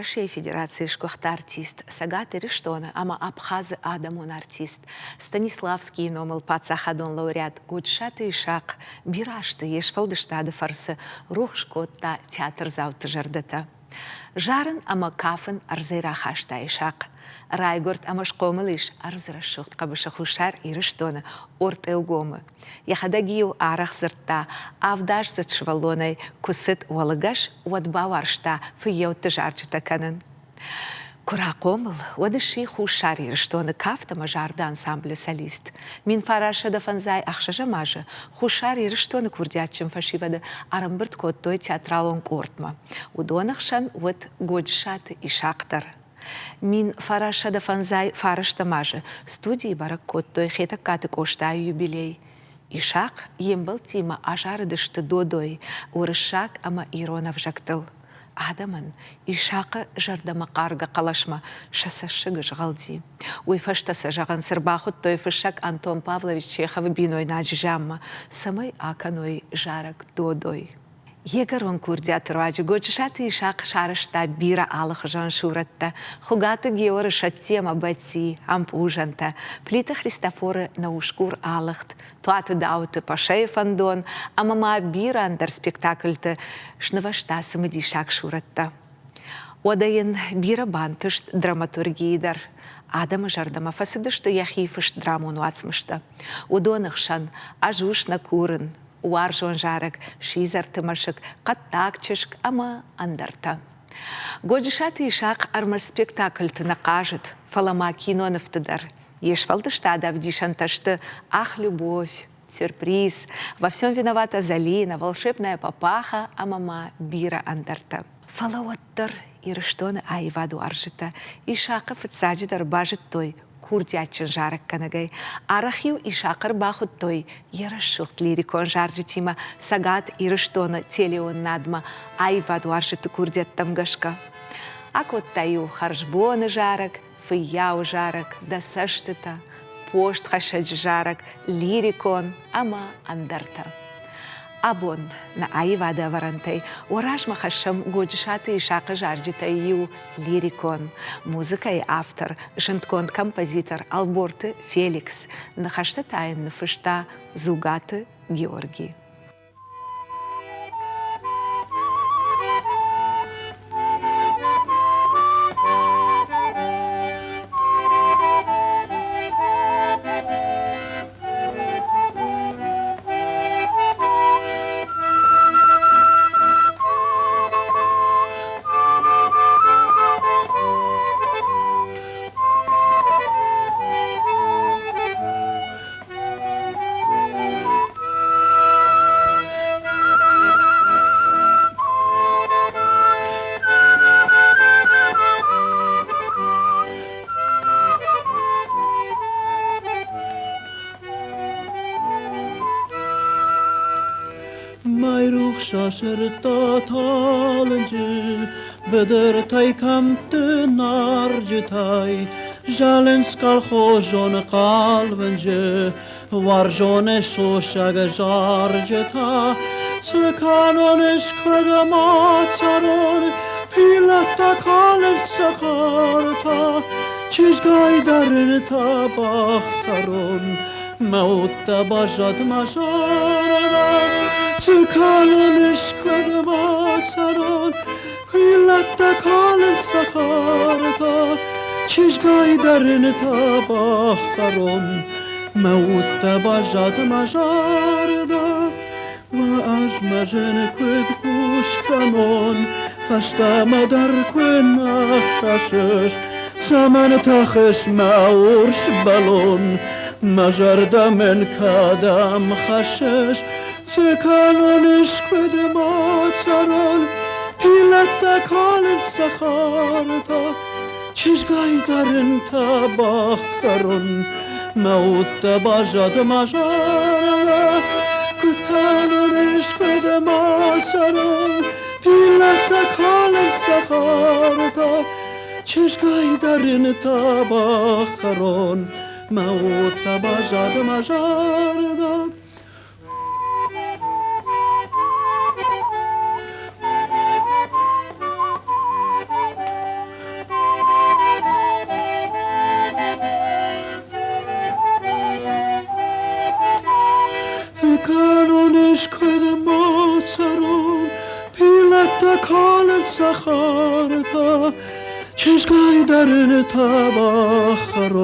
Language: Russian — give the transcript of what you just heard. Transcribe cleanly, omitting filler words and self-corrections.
Россия Федерации шкохта артист, Сагат Ириштона, ама Абхазы Адамон артист, Станиславский номел пацахадон лауреат, Гудшаты Ишак, Бирашты, Ешфалдыштады фарсы, Рухшкотта театр зауты жардата. Жарын ама кафын арзайрахашта Ишак. Райгорд амашкомылыш арзрашухт кабышахушар Ириштона, орт эугомы. Яхадагию арах зырта, авдаш зачвалонай, кусыт уалагаш, уадбаваршта, фыеуты жарчыта канын. Куракомыл, одыши хушар Ириштона кафта мажарда ансамбля солист. Мин фараша да фанзай ахшажа мажа, хушар Ириштона курдячым фашивада арамбырт коттой театралон кортма. Удонахшан вот годжшаты и шактар. Мин фараша да фанзай фарашта мажа, студии барак коттой хета каты коштаю юбилей. Ишак ембыл тима ажардышты додой, урышак ама иронав жактыл. Адаман Ишака жардама карга калашма, шасашыгы жгалди. Уйфаштаса жаган сырбахут той фышак Антон Павлович Чехов биной наджамма, самой аканой жарак додой. Егарон курдят раджи годжшаты Ишак шарышта бира алых жан шуратта, хугаты георы шаттема бати, ампужанта, плита Христофоры наушкур алыхт, туату дауты пашей фандон, а мама бира андер спектакльты шнавашта самыди Ишак шуратта. Одайын бира бантышт драматургийдар, Адама жардама фасыдышты яхифышт драмон вацмышта. Удонықшан ажушна курын, Уаржон жарак, шизар тымашык, каттакчышк, ама андарта. Годжишаты Ишак армар спектакльты накажет, фалама киноновтыдар. Ешфалдышта давдишанташты, ах, любовь, сюрприз, во всем виновата Залина, волшебная папаха, а мама бира андарта. Фалауаттар Ириштоны айваду аржыта, Ишака фыцаджидар бажыт той, курдячын жарак канагай. Арахив Ишакар бахут той, ярашухт лирикон жаржитима, Сагат Ириштона телеон надма, айваду аржыты курдят тамгашка. Акот таю харжбоны жарак, фыяу жарак, да саштыта, пошт хашадж жарак, лирикон, ама андарта. Абон на айвада варантай, уражма хашам годжшаты Ишака жарджитаю лирикон. Музыка и автор, жинткон композитор Алборты Феликс, нахаштатайн нафышта Зугаты Георгий. Şaşırtta talıncı, bıdır tay kamtı narcı tay, jalen skal hojon kalvıncı, var jone soşag jarcı ta, sıkanon eskıda matsaron, pilata kalın sakarta, çizgaydarın tabaktaron, mevutta bajad majarada, Sıkalın ışkıda matsaron, Hılatta kalın sakarta, Çizgaydarın tabaktaron, Mevutta bajad majarda, Va azmajın kıd kuşkanon, Fasta madar kına taşış, Saman taxış maurs balon, Majarda men kadam xaşış, Sıkalın ışkıda matsaron, Pilata kalın sakarta, Çizgaydarın tabaktaron, Mevutta bajad majara, Sıkalın ışkıda matsaron, Pilata kalın sakarta, Çizgaydarın tabaktaron, Mevutta bajad majara. تا چشگای درن تباخرون